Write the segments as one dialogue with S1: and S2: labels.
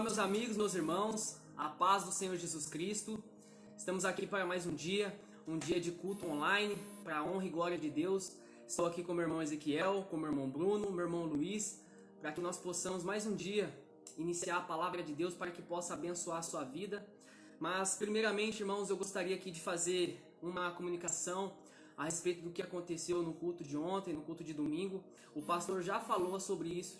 S1: Meus amigos, meus irmãos, a paz do Senhor Jesus Cristo. Estamos aqui para mais um dia de culto online, para a honra e glória de Deus. Estou aqui com meu irmão Ezequiel, com meu irmão Bruno, meu irmão Luiz, para que nós possamos mais um dia iniciar a palavra de Deus para que possa abençoar a sua vida. Mas primeiramente, irmãos, eu gostaria aqui de fazer uma comunicação a respeito do que aconteceu no culto de ontem, no culto de domingo. O pastor já falou sobre isso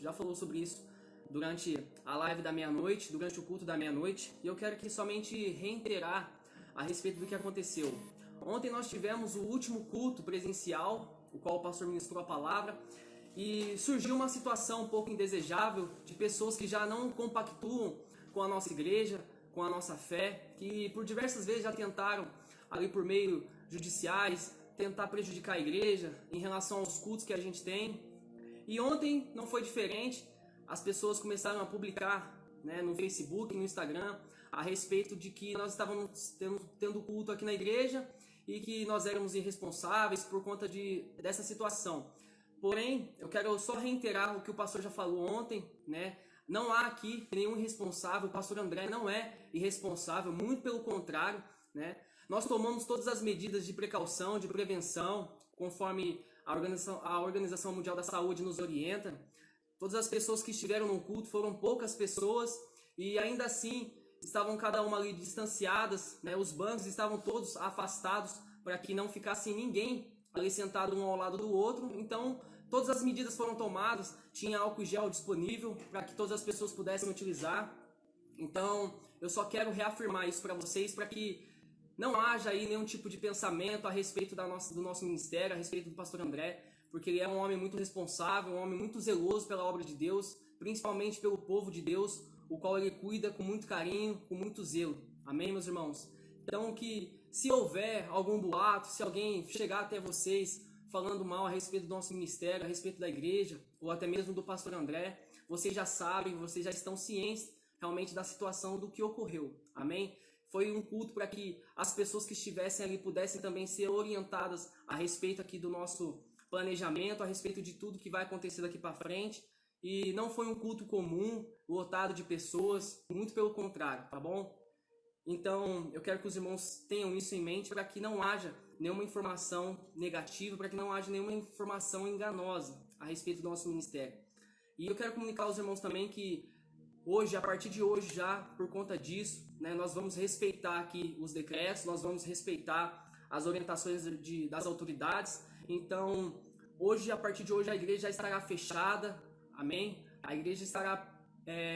S1: durante a live da meia-noite, durante o culto da meia-noite, e eu quero aqui somente reiterar a respeito do que aconteceu. Ontem nós tivemos o último culto presencial, o qual o pastor ministrou a palavra, e surgiu uma situação um pouco indesejável de pessoas que já não compactuam com a nossa igreja, com a nossa fé, que por diversas vezes já tentaram, ali por meio judiciais, tentar prejudicar a igreja em relação aos cultos que a gente tem. E ontem não foi diferente. As pessoas começaram a publicar, no Facebook, no Instagram, a respeito de que nós estávamos tendo culto aqui na igreja e que nós éramos irresponsáveis por conta dessa situação. Porém, eu quero só reiterar o que o pastor já falou ontem, Não há aqui nenhum irresponsável, o pastor André não é irresponsável, muito pelo contrário, Nós tomamos todas as medidas de precaução, de prevenção, conforme a Organização Mundial da Saúde nos orienta. Todas as pessoas que estiveram no culto foram poucas pessoas e ainda assim estavam cada uma ali distanciadas, Os bancos estavam todos afastados para que não ficasse ninguém ali sentado um ao lado do outro. Então todas as medidas foram tomadas, tinha álcool gel disponível para que todas as pessoas pudessem utilizar. Então eu só quero reafirmar isso para vocês, para que não haja aí nenhum tipo de pensamento a respeito do nosso ministério, a respeito do pastor André, porque ele é um homem muito responsável, um homem muito zeloso pela obra de Deus, principalmente pelo povo de Deus, o qual ele cuida com muito carinho, com muito zelo. Amém, meus irmãos? Então que se houver algum boato, se alguém chegar até vocês falando mal a respeito do nosso ministério, a respeito da igreja, ou até mesmo do pastor André, vocês já sabem, vocês já estão cientes realmente da situação do que ocorreu. Amém? Foi um culto para que as pessoas que estivessem ali pudessem também ser orientadas a respeito aqui do nosso planejamento, a respeito de tudo que vai acontecer daqui para frente. E não foi um culto comum, lotado de pessoas, muito pelo contrário, tá bom? Então eu quero que os irmãos tenham isso em mente, para que não haja nenhuma informação negativa, para que não haja nenhuma informação enganosa a respeito do nosso ministério. E eu quero comunicar aos irmãos também que hoje, a partir de hoje já, por conta disso, nós vamos respeitar aqui os decretos, nós vamos respeitar as orientações das autoridades. Então, hoje, a partir de hoje, a igreja já estará fechada, amém? A igreja estará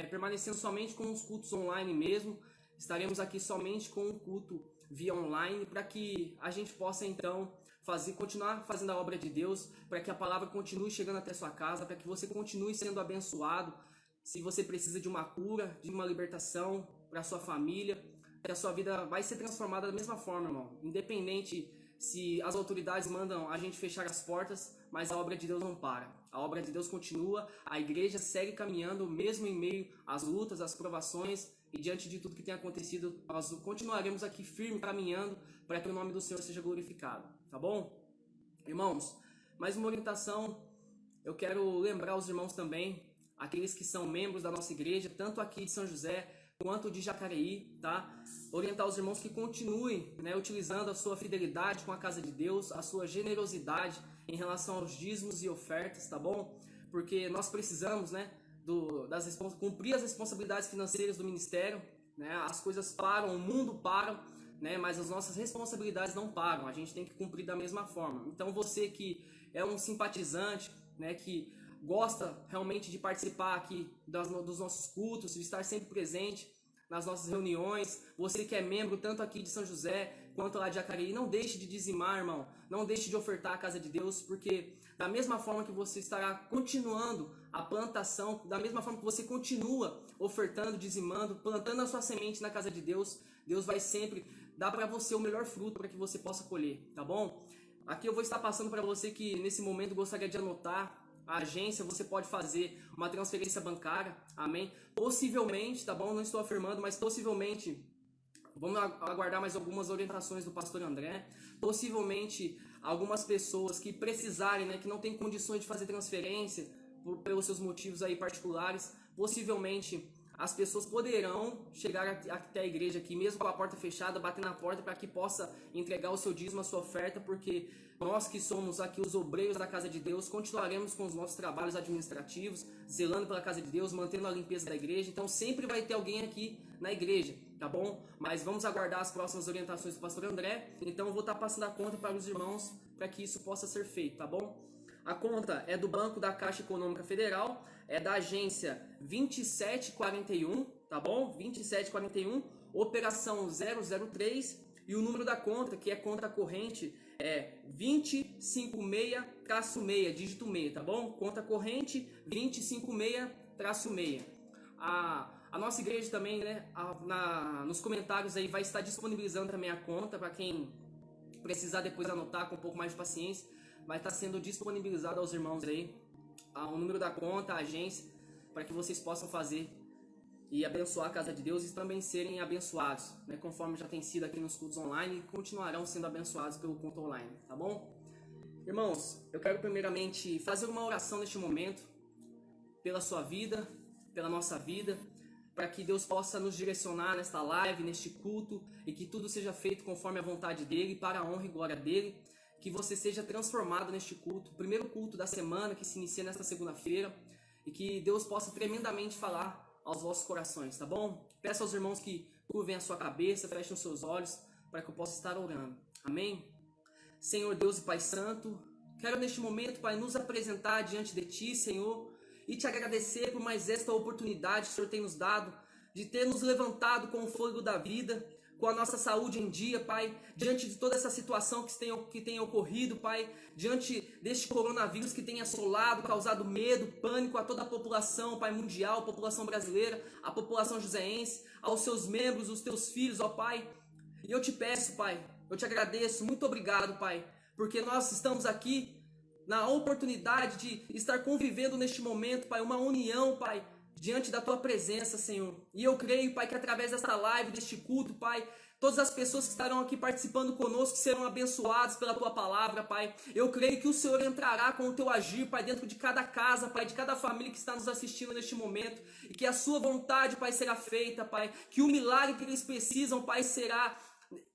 S1: permanecendo somente com os cultos online mesmo. Estaremos aqui somente com o culto via online, para que a gente possa então continuar fazendo a obra de Deus, para que a palavra continue chegando até sua casa, para que você continue sendo abençoado. Se você precisa de uma cura, de uma libertação para sua família, que a sua vida vai ser transformada da mesma forma, irmão. Independente se as autoridades mandam a gente fechar as portas, mas a obra de Deus não para. A obra de Deus continua, a igreja segue caminhando, mesmo em meio às lutas, às provações, e diante de tudo que tem acontecido, nós continuaremos aqui firme caminhando para que o nome do Senhor seja glorificado, tá bom? Irmãos, mais uma orientação, eu quero lembrar os irmãos também, aqueles que são membros da nossa igreja, tanto aqui de São José quanto de Jacareí, tá? Orientar os irmãos que continuem, utilizando a sua fidelidade com a casa de Deus, a sua generosidade em relação aos dízimos e ofertas, tá bom? Porque nós precisamos, cumprir as responsabilidades financeiras do ministério, As coisas param, o mundo para, mas as nossas responsabilidades não param, a gente tem que cumprir da mesma forma. Então você que é um simpatizante, que gosta realmente de participar aqui dos nossos cultos, de estar sempre presente nas nossas reuniões, você que é membro tanto aqui de São José quanto lá de Jacareí, não deixe de dizimar, irmão, não deixe de ofertar a casa de Deus, porque da mesma forma que você estará continuando a plantação, da mesma forma que você continua ofertando, dizimando, plantando a sua semente na casa de Deus, Deus vai sempre dar para você o melhor fruto para que você possa colher, tá bom? Aqui eu vou estar passando para você que nesse momento gostaria de anotar a agência. Você pode fazer uma transferência bancária, amém? Possivelmente, tá bom? Não estou afirmando, mas possivelmente, vamos aguardar mais algumas orientações do pastor André. Possivelmente, algumas pessoas que precisarem, que não têm condições de fazer transferência, pelos seus motivos aí particulares, possivelmente as pessoas poderão chegar até a igreja aqui, mesmo com a porta fechada, bater na porta para que possa entregar o seu dízimo, a sua oferta, porque nós que somos aqui os obreiros da casa de Deus, continuaremos com os nossos trabalhos administrativos, zelando pela casa de Deus, mantendo a limpeza da igreja. Então sempre vai ter alguém aqui na igreja, tá bom? Mas vamos aguardar as próximas orientações do pastor André. Então eu vou estar passando a conta para os irmãos para que isso possa ser feito, tá bom? A conta é do Banco da Caixa Econômica Federal, é da agência 2741, tá bom? 2741, operação 003, e o número da conta, que é conta corrente, é 256-6, dígito 6, tá bom? Conta corrente 256-6. A nossa igreja também, né, nos comentários aí vai estar disponibilizando também a conta para quem precisar depois anotar com um pouco mais de paciência. Vai estar sendo disponibilizado aos irmãos aí o número da conta, a agência, para que vocês possam fazer e abençoar a casa de Deus e também serem abençoados, né, conforme já tem sido aqui nos cultos online, e continuarão sendo abençoados pelo culto online, tá bom? Irmãos, eu quero primeiramente fazer uma oração neste momento, pela sua vida, pela nossa vida, para que Deus possa nos direcionar nesta live, neste culto, e que tudo seja feito conforme a vontade dEle, para a honra e glória dEle. Que você seja transformado neste culto, o primeiro culto da semana que se inicia nesta segunda-feira, e que Deus possa tremendamente falar aos vossos corações, tá bom? Peço aos irmãos que curvem a sua cabeça, fechem os seus olhos, para que eu possa estar orando. Amém? Senhor Deus e Pai Santo, quero neste momento, Pai, nos apresentar diante de Ti, Senhor, e Te agradecer por mais esta oportunidade que o Senhor tem nos dado, de ter nos levantado com o fôlego da vida, com a nossa saúde em dia, Pai, diante de toda essa situação que tem ocorrido, Pai, diante deste coronavírus que tem assolado, causado medo, pânico a toda a população, Pai, mundial, a população brasileira, a população joseense, aos seus membros, os teus filhos, ó Pai. E eu te peço, Pai, eu te agradeço, muito obrigado, Pai, porque nós estamos aqui na oportunidade de estar convivendo neste momento, Pai, uma união, Pai, diante da Tua presença, Senhor. E eu creio, Pai, que através desta live, deste culto, Pai, todas as pessoas que estarão aqui participando conosco serão abençoadas pela Tua palavra, Pai. Eu creio que o Senhor entrará com o Teu agir, Pai, dentro de cada casa, Pai, de cada família que está nos assistindo neste momento. E que a Sua vontade, Pai, será feita, Pai. Que o milagre que eles precisam, Pai,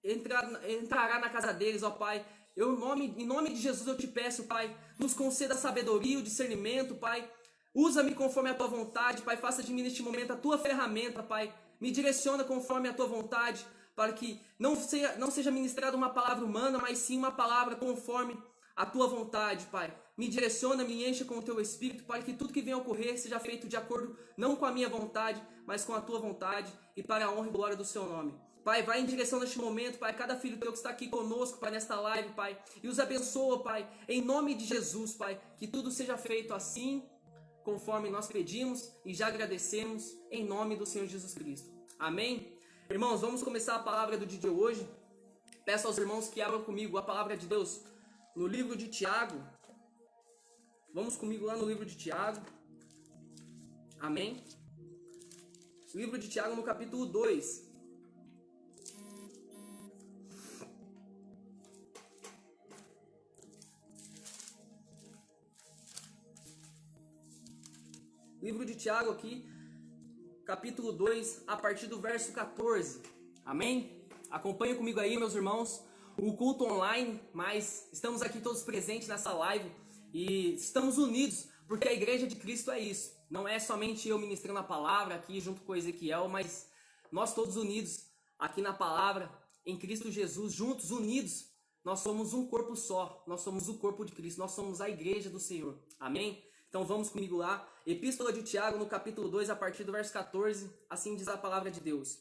S1: entrará na casa deles, ó Pai. Em nome de Jesus eu te peço, Pai, nos conceda a sabedoria, o discernimento, Pai. Usa-me conforme a Tua vontade, Pai. Faça de mim neste momento a Tua ferramenta, Pai. Me direciona conforme a Tua vontade, para que não seja ministrada uma palavra humana, mas sim uma palavra conforme a Tua vontade, Pai. Me direciona, me encha com o Teu Espírito, para que tudo que venha a ocorrer seja feito de acordo, não com a minha vontade, mas com a Tua vontade, e para a honra e glória do Seu nome. Pai, vai em direção neste momento, Pai, cada filho Teu que está aqui conosco, Pai, nesta live, Pai, e os abençoa, Pai, em nome de Jesus, Pai, que tudo seja feito assim, conforme nós pedimos e já agradecemos, em nome do Senhor Jesus Cristo. Amém? Irmãos, vamos começar a palavra do dia de hoje. Peço aos irmãos que abram comigo a palavra de Deus no livro de Tiago. Vamos comigo lá no livro de Tiago. Amém? Livro de Tiago no capítulo 2. Livro de Tiago aqui, capítulo 2, a partir do verso 14. Amém? Acompanhem comigo aí, meus irmãos, o culto online, mas estamos aqui todos presentes nessa live e estamos unidos, porque a igreja de Cristo é isso. Não é somente eu ministrando a palavra aqui junto com Ezequiel, mas nós todos unidos aqui na palavra, em Cristo Jesus, juntos, unidos, nós somos um corpo só. Nós somos o corpo de Cristo, nós somos a igreja do Senhor. Amém? Então vamos comigo lá, Epístola de Tiago, no capítulo 2, a partir do verso 14, assim diz a palavra de Deus.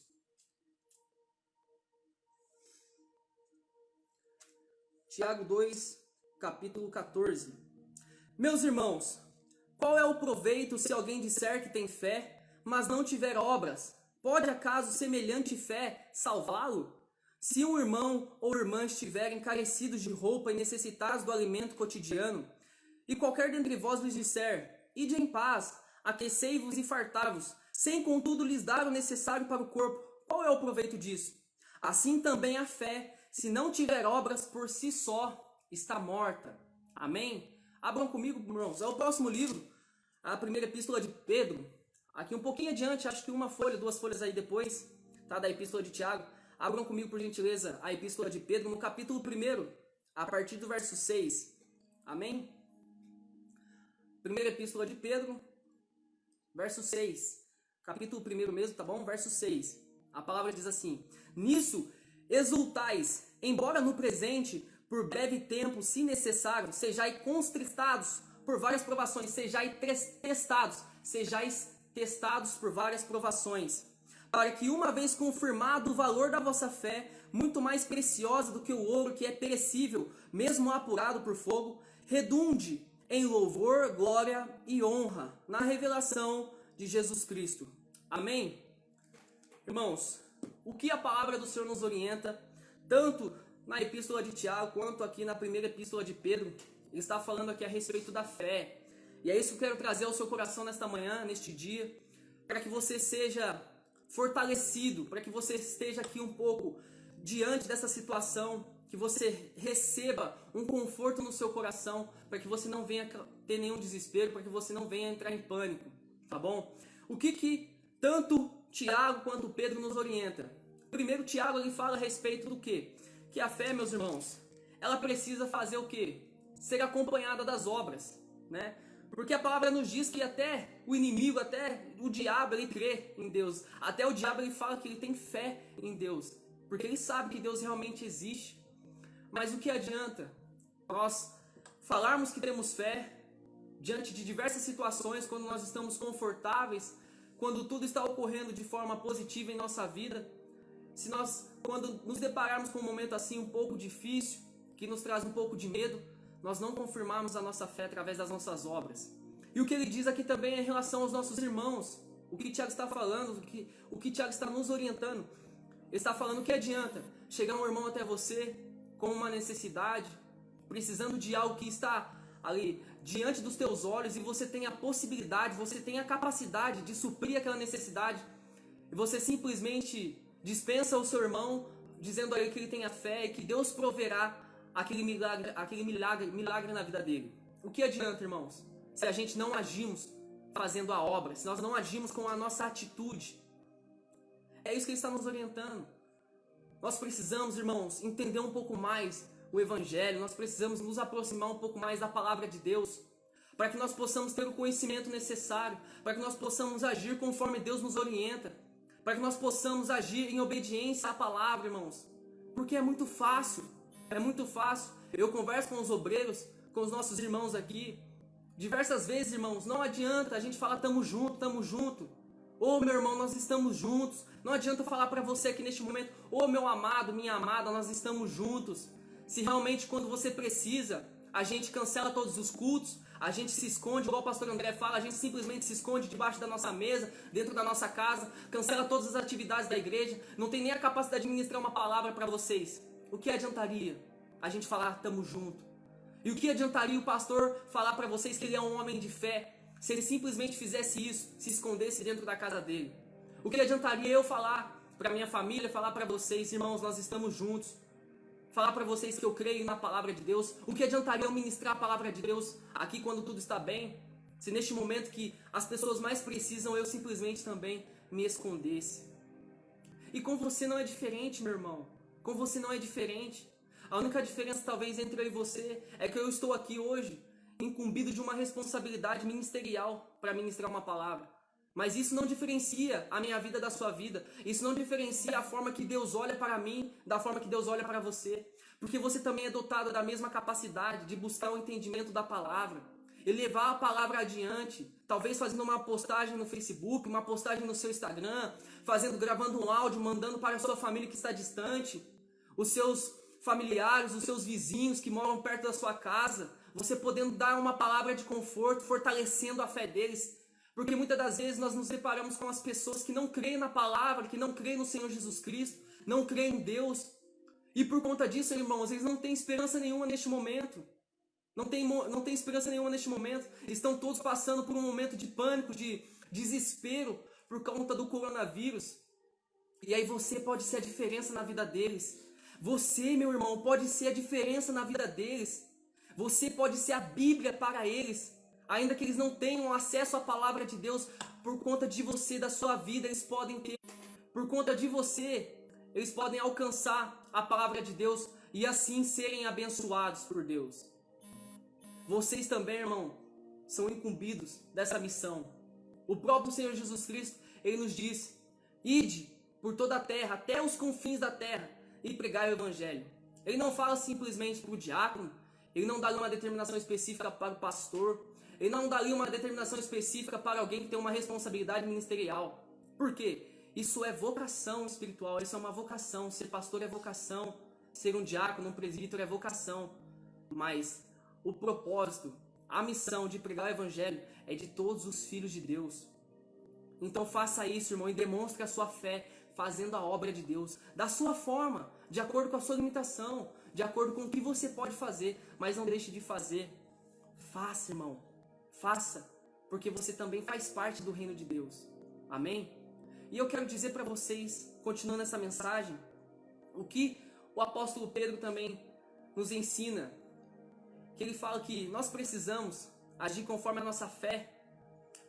S1: Tiago 2, capítulo 14. Meus irmãos, qual é o proveito se alguém disser que tem fé, mas não tiver obras? Pode acaso semelhante fé salvá-lo? Se um irmão ou irmã estiverem carecidos de roupa e necessitados do alimento cotidiano, e qualquer dentre vós lhes disser, ide em paz, aquecei-vos e fartai-vos, sem contudo lhes dar o necessário para o corpo, qual é o proveito disso? Assim também a fé, se não tiver obras por si só, está morta. Amém? Abram comigo, irmãos, é o próximo livro, a primeira epístola de Pedro, aqui um pouquinho adiante, acho que uma folha, duas folhas aí depois, tá, da Epístola de Tiago. Abram comigo, por gentileza, a Epístola de Pedro, no capítulo 1, a partir do verso 6. Amém? Primeira Epístola de Pedro, verso 6. Capítulo 1 mesmo, tá bom? Verso 6. A palavra diz assim: Nisso exultais, embora no presente, por breve tempo, se necessário, sejais contristados por várias provações, sejais testados por várias provações, para que, uma vez confirmado o valor da vossa fé, muito mais preciosa do que o ouro que é perecível, mesmo apurado por fogo, redunde em louvor, glória e honra na revelação de Jesus Cristo. Amém? Irmãos, o que a palavra do Senhor nos orienta, tanto na Epístola de Tiago, quanto aqui na primeira Epístola de Pedro, ele está falando aqui a respeito da fé. E é isso que eu quero trazer ao seu coração nesta manhã, neste dia, para que você seja fortalecido, para que você esteja aqui um pouco diante dessa situação, que você receba um conforto no seu coração, para que você não venha ter nenhum desespero, para que você não venha entrar em pânico, tá bom? O que tanto Tiago quanto Pedro nos orienta? Primeiro, Tiago ele fala a respeito do quê? Que a fé, meus irmãos, ela precisa fazer o quê? Ser acompanhada das obras, né? Porque a palavra nos diz que até o inimigo, até o diabo, ele crê em Deus. Até o diabo ele fala que ele tem fé em Deus, porque ele sabe que Deus realmente existe. Mas o que adianta nós falarmos que temos fé diante de diversas situações, quando nós estamos confortáveis, quando tudo está ocorrendo de forma positiva em nossa vida? Se nós, quando nos depararmos com um momento assim um pouco difícil, que nos traz um pouco de medo, nós não confirmarmos a nossa fé através das nossas obras. E o que ele diz aqui também é em relação aos nossos irmãos. O que Tiago está falando, o que Tiago está nos orientando. Ele está falando que adianta chegar um irmão até você com uma necessidade, precisando de algo que está ali diante dos teus olhos, e você tem a possibilidade, você tem a capacidade de suprir aquela necessidade, e você simplesmente dispensa o seu irmão, dizendo a ele que ele tenha fé e que Deus proverá aquele milagre na vida dele. O que adianta, irmãos, se a gente não agimos fazendo a obra, se nós não agimos com a nossa atitude? É isso que ele está nos orientando. Nós precisamos, irmãos, entender um pouco mais o Evangelho, nós precisamos nos aproximar um pouco mais da palavra de Deus, para que nós possamos ter o conhecimento necessário, para que nós possamos agir conforme Deus nos orienta, para que nós possamos agir em obediência à palavra, irmãos. Porque é muito fácil. Eu converso com os obreiros, com os nossos irmãos aqui, diversas vezes, irmãos. Não adianta a gente falar tamo junto. Ô meu irmão, nós estamos juntos. Não adianta eu falar para você aqui neste momento, ô meu amado, minha amada, nós estamos juntos. Se realmente quando você precisa, a gente cancela todos os cultos, a gente se esconde, igual o pastor André fala, a gente simplesmente se esconde debaixo da nossa mesa, dentro da nossa casa, cancela todas as atividades da igreja, não tem nem a capacidade de ministrar uma palavra para vocês. O que adiantaria a gente falar tamo junto? E o que adiantaria o pastor falar para vocês que ele é um homem de fé, se ele simplesmente fizesse isso, se escondesse dentro da casa dele? O que adiantaria eu falar para minha família, falar para vocês, irmãos, nós estamos juntos, falar para vocês que eu creio na palavra de Deus? O que adiantaria eu ministrar a palavra de Deus aqui quando tudo está bem, se neste momento que as pessoas mais precisam eu simplesmente também me escondesse? E com você não é diferente, meu irmão. Com você não é diferente. A única diferença talvez entre eu e você é que eu estou aqui hoje incumbido de uma responsabilidade ministerial para ministrar uma palavra. Mas isso não diferencia a minha vida da sua vida. Isso não diferencia a forma que Deus olha para mim da forma que Deus olha para você. Porque você também é dotado da mesma capacidade de buscar o entendimento da palavra e levar a palavra adiante. Talvez fazendo uma postagem no Facebook, uma postagem no seu Instagram, gravando um áudio, mandando para a sua família que está distante, os seus familiares, os seus vizinhos que moram perto da sua casa, você podendo dar uma palavra de conforto, fortalecendo a fé deles. Porque muitas das vezes nós nos deparamos com as pessoas que não creem na palavra, que não creem no Senhor Jesus Cristo, não creem em Deus. E por conta disso, irmãos, eles não têm esperança nenhuma neste momento. Não tem esperança nenhuma neste momento. Estão todos passando por um momento de pânico, de desespero por conta do coronavírus. E aí você pode ser a diferença na vida deles. Você, meu irmão, pode ser a diferença na vida deles. Você pode ser a Bíblia para eles. ainda que eles não tenham acesso à palavra de Deus, por conta de você, da sua vida, eles podem ter, por conta de você, eles podem alcançar a palavra de Deus e assim serem abençoados por Deus. Vocês também, irmão, são incumbidos dessa missão. O próprio Senhor Jesus Cristo, Ele nos diz: ide por toda a terra, até os confins da terra, e pregai o Evangelho. Ele não fala simplesmente para o diácono, Ele não dá uma determinação específica para o pastor, Ele não dá uma determinação específica para alguém que tem uma responsabilidade ministerial. Por quê? Isso é vocação espiritual, isso é uma vocação. Ser pastor é vocação, ser um diácono, um presbítero é vocação. Mas o propósito, a missão de pregar o Evangelho é de todos os filhos de Deus. Então faça isso, irmão, e demonstre a sua fé fazendo a obra de Deus, da sua forma, de acordo com a sua limitação, de acordo com o que você pode fazer, mas não deixe de fazer. Faça, irmão, faça, porque você também faz parte do reino de Deus. Amém? E eu quero dizer para vocês, continuando essa mensagem, o que o apóstolo Pedro também nos ensina, que ele fala que nós precisamos agir conforme a nossa fé,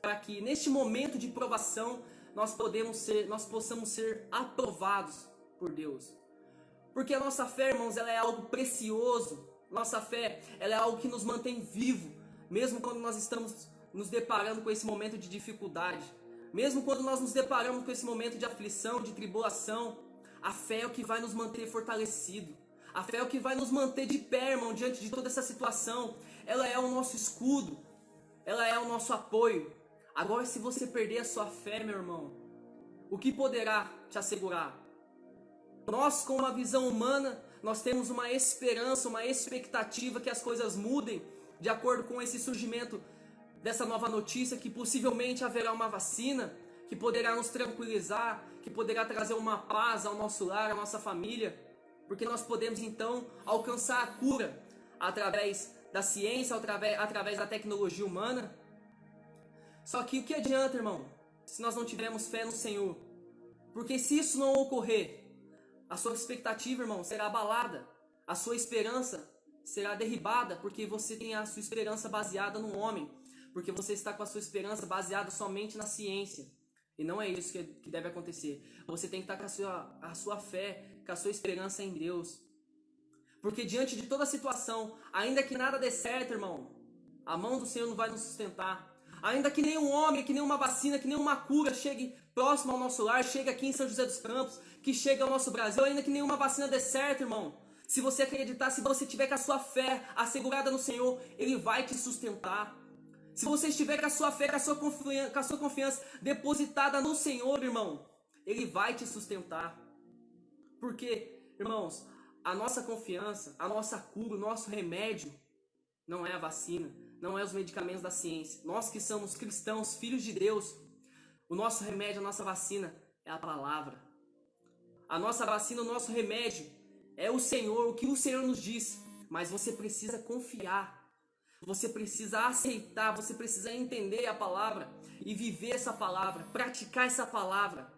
S1: para que neste momento de provação nós possamos ser aprovados por Deus. Porque a nossa fé, irmãos, ela é algo precioso. Nossa fé, ela é algo que nos mantém vivo, mesmo quando nós estamos nos deparando com esse momento de dificuldade. Mesmo quando nós nos deparamos com esse momento de aflição, de tribulação, a fé é o que vai nos manter fortalecido. A fé é o que vai nos manter de pé, irmão, diante de toda essa situação. Ela é o nosso escudo, ela é o nosso apoio. Agora, se você perder a sua fé, meu irmão, o que poderá te assegurar? Nós, com uma visão humana, nós temos uma esperança, uma expectativa que as coisas mudem de acordo com esse surgimento dessa nova notícia, que possivelmente haverá uma vacina, que poderá nos tranquilizar, que poderá trazer uma paz ao nosso lar, à nossa família, porque nós podemos então alcançar a cura através da ciência, através da tecnologia humana. Só que o que adianta, irmão, se nós não tivermos fé no Senhor? Porque se isso não ocorrer, a sua expectativa, irmão, será abalada, a sua esperança será derribada, porque você tem a sua esperança baseada no homem, porque você está com a sua esperança baseada somente na ciência. E não é isso que deve acontecer. Você tem que estar com a sua fé, com a sua esperança em Deus. Porque diante de toda a situação, ainda que nada dê certo, irmão, a mão do Senhor não vai nos sustentar. Ainda que nenhum homem, que nenhuma vacina, que nenhuma cura chegue próximo ao nosso lar, chegue aqui em São José dos Campos, que chegue ao nosso Brasil, ainda que nenhuma vacina dê certo, irmão. Se você acreditar, se você tiver com a sua fé assegurada no Senhor, Ele vai te sustentar. Se você estiver com a sua fé, com a sua confiança depositada no Senhor, irmão, Ele vai te sustentar. Porque, irmãos, a nossa confiança, a nossa cura, o nosso remédio não é a vacina, não é os medicamentos da ciência. Nós que somos cristãos, filhos de Deus, o nosso remédio, a nossa vacina é a palavra. A nossa vacina, o nosso remédio é o Senhor, o que o Senhor nos diz. Mas você precisa confiar. Você precisa aceitar, você precisa entender a palavra e viver essa palavra, praticar essa palavra.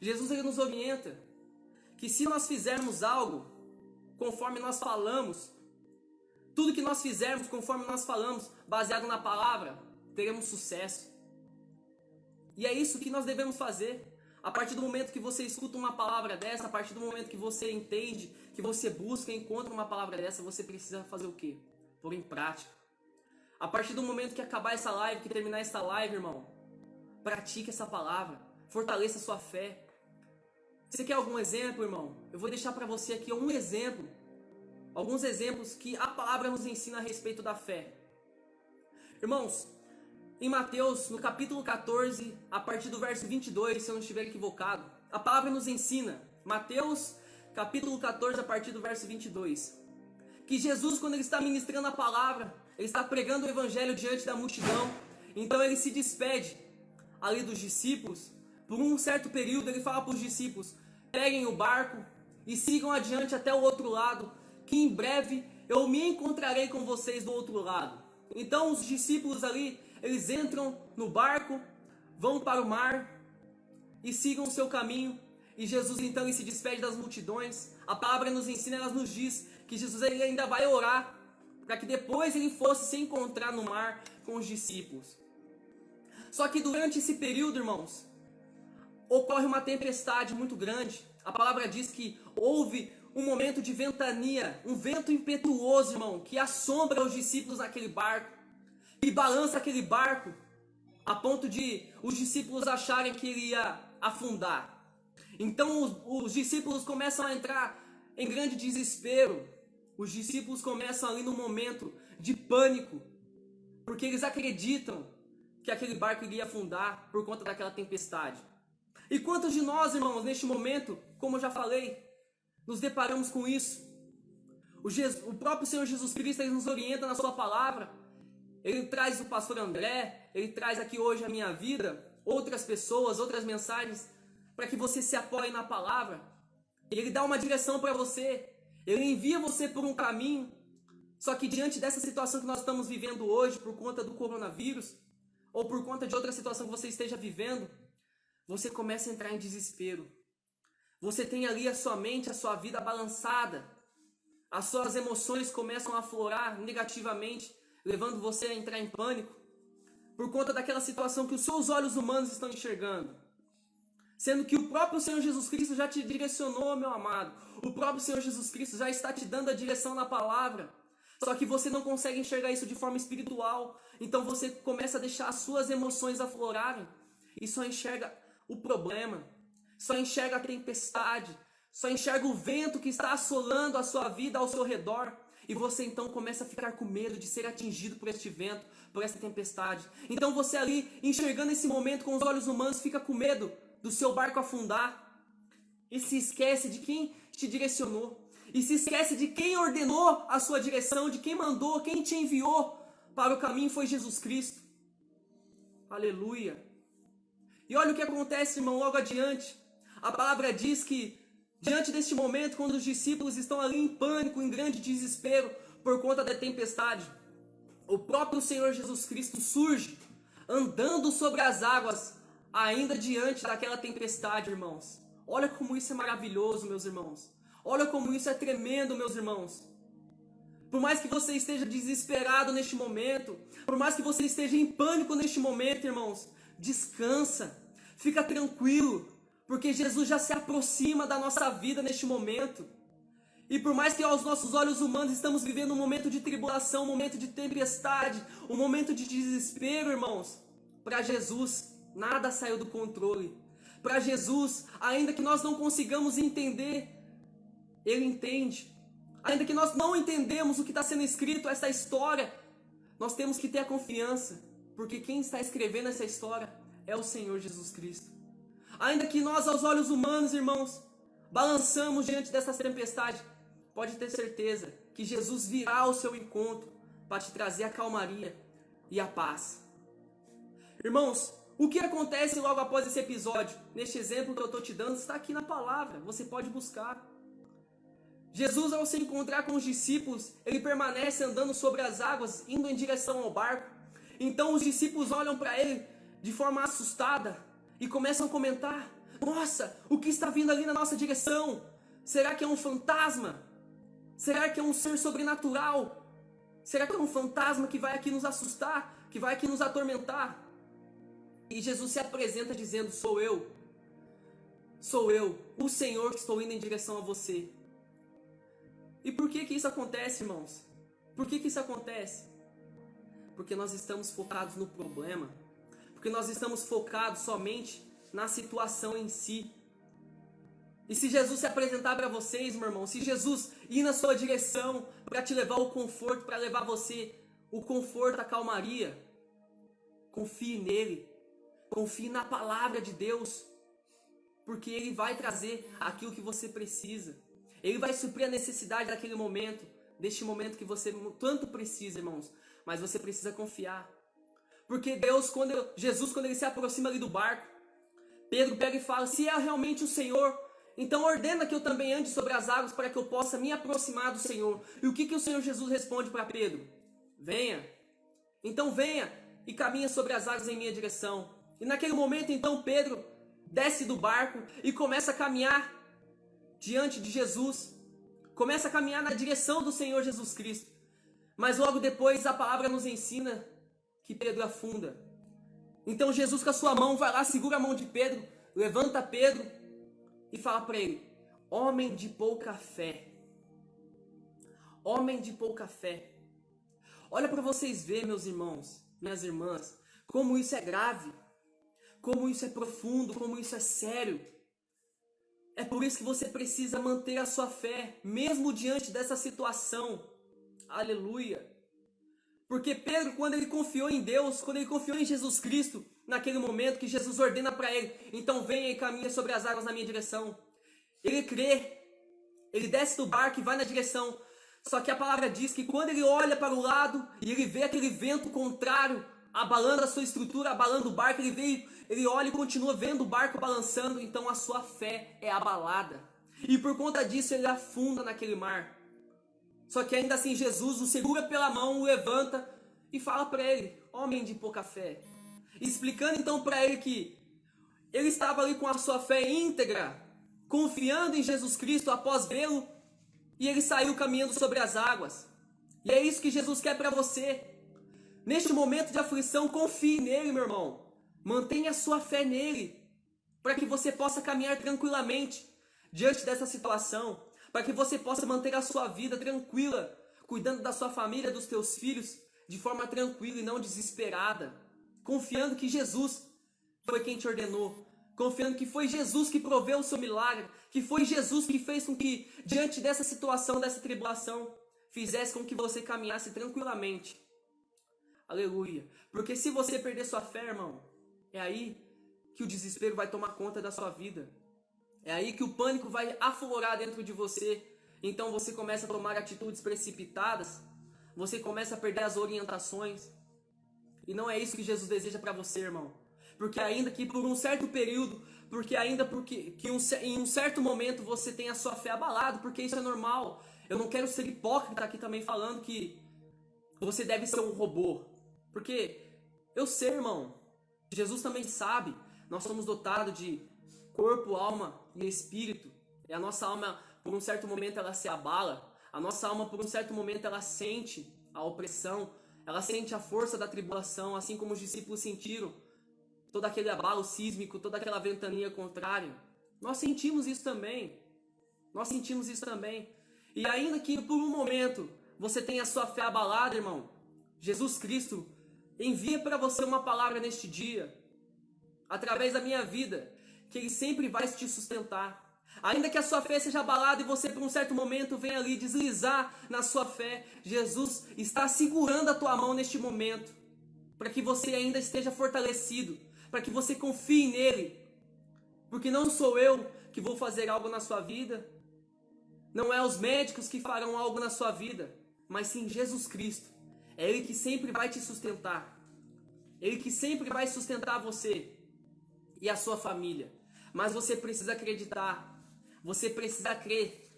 S1: Jesus, ele nos orienta que se nós fizermos algo conforme nós falamos, tudo que nós fizermos conforme nós falamos, baseado na palavra, teremos sucesso. E é isso que nós devemos fazer. A partir do momento que você escuta uma palavra dessa, a partir do momento que você entende, que você busca, encontra uma palavra dessa, você precisa fazer o quê? Pôr em prática. A partir do momento que acabar essa live, que terminar essa live, irmão, pratique essa palavra, fortaleça a sua fé. Você quer algum exemplo, irmão? Eu vou deixar para você aqui um exemplo, alguns exemplos que a palavra nos ensina a respeito da fé. Irmãos, em Mateus, no capítulo 14, a partir do verso 22, se eu não estiver equivocado, a palavra nos ensina, Mateus, capítulo 14, a partir do verso 22, que Jesus, quando ele está ministrando a palavra, ele está pregando o evangelho diante da multidão, então ele se despede ali dos discípulos. Por um certo período ele fala para os discípulos: peguem o barco e sigam adiante até o outro lado, que em breve eu me encontrarei com vocês do outro lado. Então os discípulos ali, eles entram no barco, vão para o mar e sigam o seu caminho. E Jesus então ele se despede das multidões. A palavra nos ensina, ela nos diz que Jesus ele ainda vai orar para que depois ele fosse se encontrar no mar com os discípulos. Só que durante esse período, irmãos, ocorre uma tempestade muito grande. A palavra diz que houve um momento de ventania, um vento impetuoso, irmão, que assombra os discípulos naquele barco, e balança aquele barco, a ponto de os discípulos acharem que ele ia afundar. Então os discípulos começam a entrar em grande desespero. Os discípulos começam ali num momento de pânico, porque eles acreditam que aquele barco iria afundar por conta daquela tempestade. E quantos de nós, irmãos, neste momento, como eu já falei, nos deparamos com isso? O próprio Senhor Jesus Cristo, ele nos orienta na sua palavra. Ele traz o pastor André, ele traz aqui hoje a minha vida, outras pessoas, outras mensagens, para que você se apoie na palavra. Ele dá uma direção para você, ele envia você por um caminho. Só que diante dessa situação que nós estamos vivendo hoje, por conta do coronavírus, ou por conta de outra situação que você esteja vivendo, você começa a entrar em desespero. Você tem ali a sua mente, a sua vida balançada. As suas emoções começam a aflorar negativamente, levando você a entrar em pânico, por conta daquela situação que os seus olhos humanos estão enxergando. Sendo que o próprio Senhor Jesus Cristo já te direcionou, meu amado. O próprio Senhor Jesus Cristo já está te dando a direção na palavra. Só que você não consegue enxergar isso de forma espiritual. Então você começa a deixar as suas emoções aflorarem e só enxerga o problema, só enxerga a tempestade, só enxerga o vento que está assolando a sua vida ao seu redor. E você então começa a ficar com medo de ser atingido por este vento, por essa tempestade. Então você ali, enxergando esse momento com os olhos humanos, fica com medo do seu barco afundar. E se esquece de quem te direcionou. E se esquece de quem ordenou a sua direção, de quem mandou, quem te enviou para o caminho foi Jesus Cristo. Aleluia. E olha o que acontece, irmão, logo adiante. A palavra diz que diante deste momento, quando os discípulos estão ali em pânico, em grande desespero por conta da tempestade, o próprio Senhor Jesus Cristo surge, andando sobre as águas, ainda diante daquela tempestade, irmãos. Olha como isso é maravilhoso, meus irmãos. Olha como isso é tremendo, meus irmãos. Por mais que você esteja desesperado neste momento, por mais que você esteja em pânico neste momento, irmãos, descansa, fica tranquilo, porque Jesus já se aproxima da nossa vida neste momento. E por mais que aos nossos olhos humanos estamos vivendo um momento de tribulação, um momento de tempestade, um momento de desespero, irmãos, para Jesus nada saiu do controle. Para Jesus, ainda que nós não consigamos entender, Ele entende. Ainda que nós não entendemos o que está sendo escrito, essa história, nós temos que ter a confiança, porque quem está escrevendo essa história é o Senhor Jesus Cristo. Ainda que nós, aos olhos humanos, irmãos, balançamos diante dessas tempestades, pode ter certeza que Jesus virá ao seu encontro para te trazer a calmaria e a paz. Irmãos, o que acontece logo após esse episódio? Neste exemplo que eu estou te dando, está aqui na palavra, você pode buscar. Jesus, ao se encontrar com os discípulos, ele permanece andando sobre as águas, indo em direção ao barco. Então os discípulos olham para ele de forma assustada e começam a comentar: nossa, o que está vindo ali na nossa direção? Será que é um fantasma? Será que é um ser sobrenatural? Será que é um fantasma que vai aqui nos assustar? Que vai aqui nos atormentar? E Jesus se apresenta dizendo: sou eu, o Senhor que estou indo em direção a você. E por que isso acontece, irmãos? Por que isso acontece? Porque nós estamos focados no problema. Porque nós estamos focados somente na situação em si. E se Jesus se apresentar para vocês, meu irmão, se Jesus ir na sua direção para te levar o conforto, para levar você o conforto, a calmaria, confie nele. Confie na palavra de Deus. Porque Ele vai trazer aquilo que você precisa. Ele vai suprir a necessidade daquele momento, deste momento que você tanto precisa, irmãos. Mas você precisa confiar. Porque Jesus, quando ele se aproxima ali do barco, Pedro pega e fala: se é realmente o Senhor, então ordena que eu também ande sobre as águas para que eu possa me aproximar do Senhor. E o que o Senhor Jesus responde para Pedro? Venha. Então venha e caminha sobre as águas em minha direção. E naquele momento, então, Pedro desce do barco e começa a caminhar diante de Jesus. Começa a caminhar na direção do Senhor Jesus Cristo. Mas logo depois a palavra nos ensina que Pedro afunda. Então Jesus com a sua mão vai lá, segura a mão de Pedro, levanta Pedro e fala para ele: homem de pouca fé. Homem de pouca fé. Olha para vocês verem, meus irmãos, minhas irmãs, como isso é grave, como isso é profundo, como isso é sério. É por isso que você precisa manter a sua fé, mesmo diante dessa situação. Aleluia. Porque Pedro, quando ele confiou em Deus, quando ele confiou em Jesus Cristo, naquele momento que Jesus ordena para ele: então venha e caminha sobre as águas na minha direção. Ele crê, ele desce do barco e vai na direção. Só que a palavra diz que quando ele olha para o lado e ele vê aquele vento contrário, abalando a sua estrutura, abalando o barco, ele olha e continua vendo o barco balançando, então a sua fé é abalada. E por conta disso ele afunda naquele mar. Só que ainda assim Jesus o segura pela mão, o levanta e fala para ele: homem de pouca fé. Explicando então para ele que ele estava ali com a sua fé íntegra, confiando em Jesus Cristo após vê-lo, e ele saiu caminhando sobre as águas. E é isso que Jesus quer para você. Neste momento de aflição, confie nele, meu irmão. Mantenha a sua fé nele, para que você possa caminhar tranquilamente diante dessa situação, para que você possa manter a sua vida tranquila, cuidando da sua família, dos teus filhos, de forma tranquila e não desesperada, confiando que Jesus foi quem te ordenou, confiando que foi Jesus que proveu o seu milagre, que foi Jesus que fez com que, diante dessa situação, dessa tribulação, fizesse com que você caminhasse tranquilamente. Aleluia. Porque se você perder sua fé, irmão, é aí que o desespero vai tomar conta da sua vida. É aí que o pânico vai aflorar dentro de você. Então você começa a tomar atitudes precipitadas, você começa a perder as orientações. E não é isso que Jesus deseja para você, irmão. Porque ainda que por um certo período, em um certo momento você tenha a sua fé abalada, porque isso é normal. Eu não quero ser hipócrita aqui também falando que você deve ser um robô. Porque eu sei, irmão, Jesus também sabe, nós somos dotados de corpo, alma e espírito. E a nossa alma, por um certo momento, ela se abala. A nossa alma, por um certo momento, ela sente a opressão. Ela sente a força da tribulação, assim como os discípulos sentiram todo aquele abalo sísmico, toda aquela ventania contrária. Nós sentimos isso também. Nós sentimos isso também. E ainda que por um momento você tenha a sua fé abalada, irmão, Jesus Cristo envia para você uma palavra neste dia, através da minha vida, que Ele sempre vai te sustentar. Ainda que a sua fé seja abalada e você por um certo momento venha ali deslizar na sua fé, Jesus está segurando a tua mão neste momento, para que você ainda esteja fortalecido, para que você confie nele, porque não sou eu que vou fazer algo na sua vida, não é os médicos que farão algo na sua vida, mas sim Jesus Cristo. É Ele que sempre vai te sustentar, Ele que sempre vai sustentar você e a sua família. Mas você precisa acreditar, você precisa crer,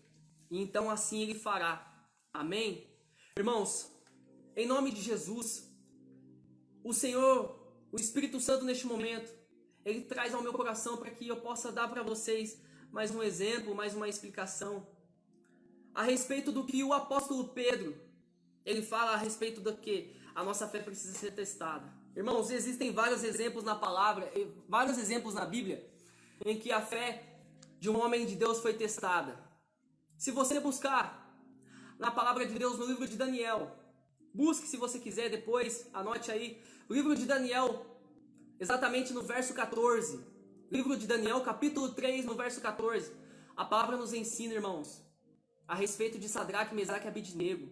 S1: e então assim Ele fará. Amém? Irmãos, em nome de Jesus, o Senhor, o Espírito Santo neste momento, Ele traz ao meu coração para que eu possa dar para vocês mais um exemplo, mais uma explicação a respeito do que o apóstolo Pedro, ele fala a respeito do que a nossa fé precisa ser testada. Irmãos, existem vários exemplos na palavra, vários exemplos na Bíblia, em que a fé de um homem de Deus foi testada. Se você buscar na palavra de Deus no livro de Daniel, busque se você quiser depois, anote aí, o livro de Daniel, exatamente no verso 14. Livro de Daniel, capítulo 3, no verso 14. A palavra nos ensina, irmãos, a respeito de Sadraque, Mesaque e Abednego.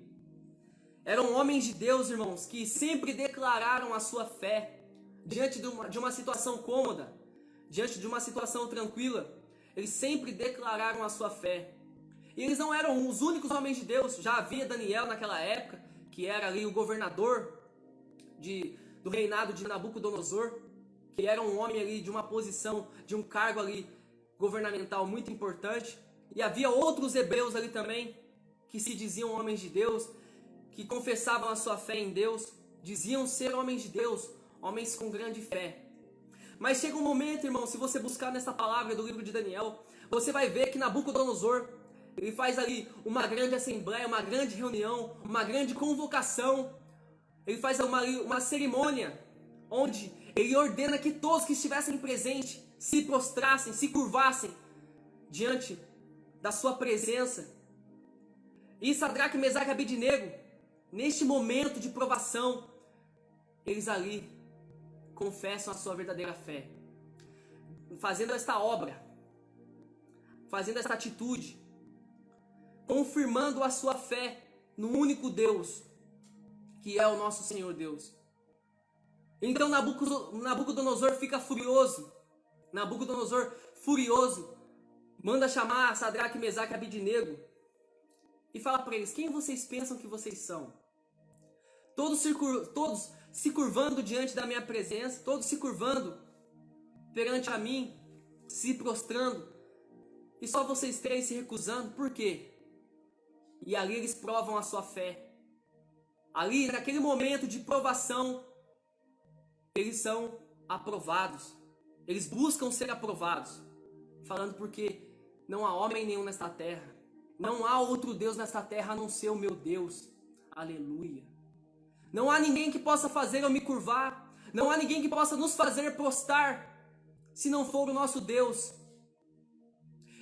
S1: Eram homens de Deus, irmãos, que sempre declararam a sua fé diante de uma situação cômoda, diante de uma situação tranquila. Eles sempre declararam a sua fé. E eles não eram os únicos homens de Deus. Já havia Daniel naquela época, que era ali o governador do reinado de Nabucodonosor, que era um homem ali de uma posição, de um cargo ali governamental muito importante. E havia outros hebreus ali também, que se diziam homens de Deus, que confessavam a sua fé em Deus, diziam ser homens de Deus, homens com grande fé. Mas chega um momento, irmão, se você buscar nessa palavra do livro de Daniel, você vai ver que Nabucodonosor Ele faz ali uma grande assembleia, uma grande reunião, uma grande convocação. Ele faz uma cerimônia onde ele ordena que todos que estivessem presentes se prostrassem, se curvassem diante da sua presença. E Sadraque, Mesaque e Abednego, neste momento de provação, eles ali confessam a sua verdadeira fé, fazendo esta obra, fazendo esta atitude, confirmando a sua fé no único Deus, que é o nosso Senhor Deus. Então Nabucodonosor fica furioso. Nabucodonosor, furioso, manda chamar Sadraque, Mesaque e Abednego e fala para eles: quem vocês pensam que vocês são? Todos se curvando diante da minha presença, todos se curvando perante a mim, se prostrando, e só vocês três se recusando. Por quê? E ali eles provam a sua fé. Ali, naquele momento de provação, eles são aprovados. Eles buscam ser aprovados, falando: porque não há homem nenhum nesta terra, não há outro Deus nesta terra a não ser o meu Deus. Aleluia. Não há ninguém que possa fazer eu me curvar, não há ninguém que possa nos fazer prostrar, se não for o nosso Deus.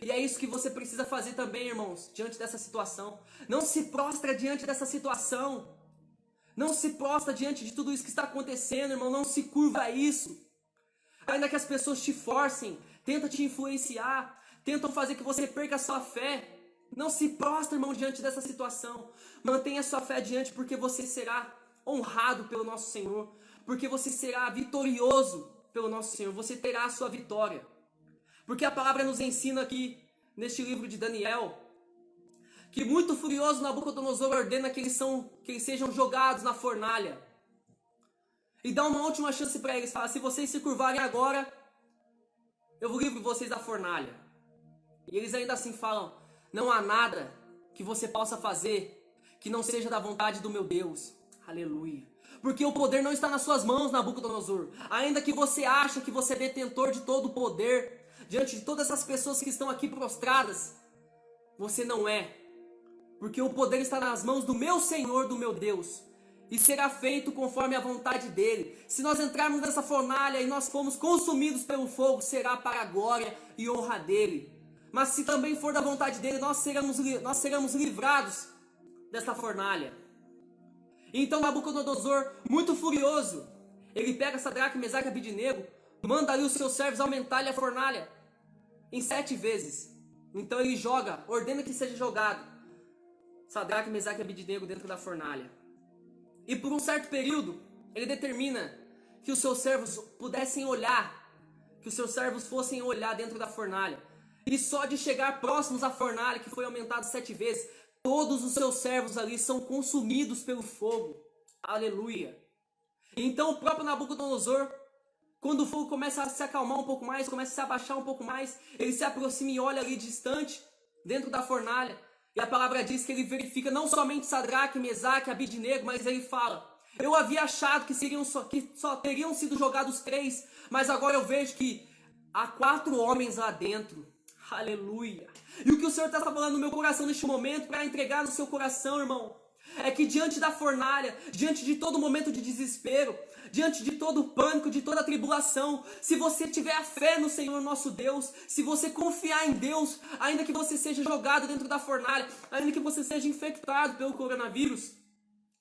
S1: E é isso que você precisa fazer também, irmãos, diante dessa situação. Não se prostra diante dessa situação. Não se prostra diante de tudo isso que está acontecendo, irmão. Não se curva a isso. Ainda que as pessoas te forcem, tentam te influenciar, tentam fazer que você perca a sua fé, não se prostra, irmão, diante dessa situação. Mantenha a sua fé adiante, porque você será honrado pelo nosso Senhor, porque você será vitorioso pelo nosso Senhor, você terá a sua vitória. Porque a palavra nos ensina aqui, neste livro de Daniel, que muito furioso Nabucodonosor ordena que eles sejam jogados na fornalha. E dá uma última chance para eles, fala: se vocês se curvarem agora, eu vou livrar vocês da fornalha. E eles ainda assim falam: não há nada que você possa fazer que não seja da vontade do meu Deus. Aleluia. Porque o poder não está nas suas mãos, Nabucodonosor. Ainda que você ache que você é detentor de todo o poder, diante de todas essas pessoas que estão aqui prostradas, você não é. Porque o poder está nas mãos do meu Senhor, do meu Deus. E será feito conforme a vontade dele. Se nós entrarmos nessa fornalha e nós formos consumidos pelo fogo, será para a glória e honra dele. Mas se também for da vontade dele, nós seremos livrados desta fornalha. Então Nabucodonosor, muito furioso, ele pega Sadraque, Mesaque e Abednego, manda ali os seus servos aumentar-lhe a fornalha em 7 vezes. Então ele ordena que seja jogado Sadraque, Mesaque e Abednego dentro da fornalha. E por um certo período, ele determina que os seus servos pudessem olhar, que os seus servos fossem olhar dentro da fornalha. E só de chegar próximos à fornalha, que foi aumentado 7 vezes, todos os seus servos ali são consumidos pelo fogo. Aleluia. Então o próprio Nabucodonosor, quando o fogo começa a se acalmar um pouco mais, começa a se abaixar um pouco mais, ele se aproxima e olha ali distante, dentro da fornalha. E a palavra diz que ele verifica não somente Sadraque, Mesaque e Abednego, mas ele fala: eu havia achado que só teriam sido jogados 3, mas agora eu vejo que há 4 homens lá dentro. Aleluia. E o que o Senhor está falando no meu coração neste momento, para entregar no seu coração, irmão, é que diante da fornalha, diante de todo momento de desespero, diante de todo o pânico, de toda a tribulação, se você tiver a fé no Senhor nosso Deus, se você confiar em Deus, ainda que você seja jogado dentro da fornalha, ainda que você seja infectado pelo coronavírus,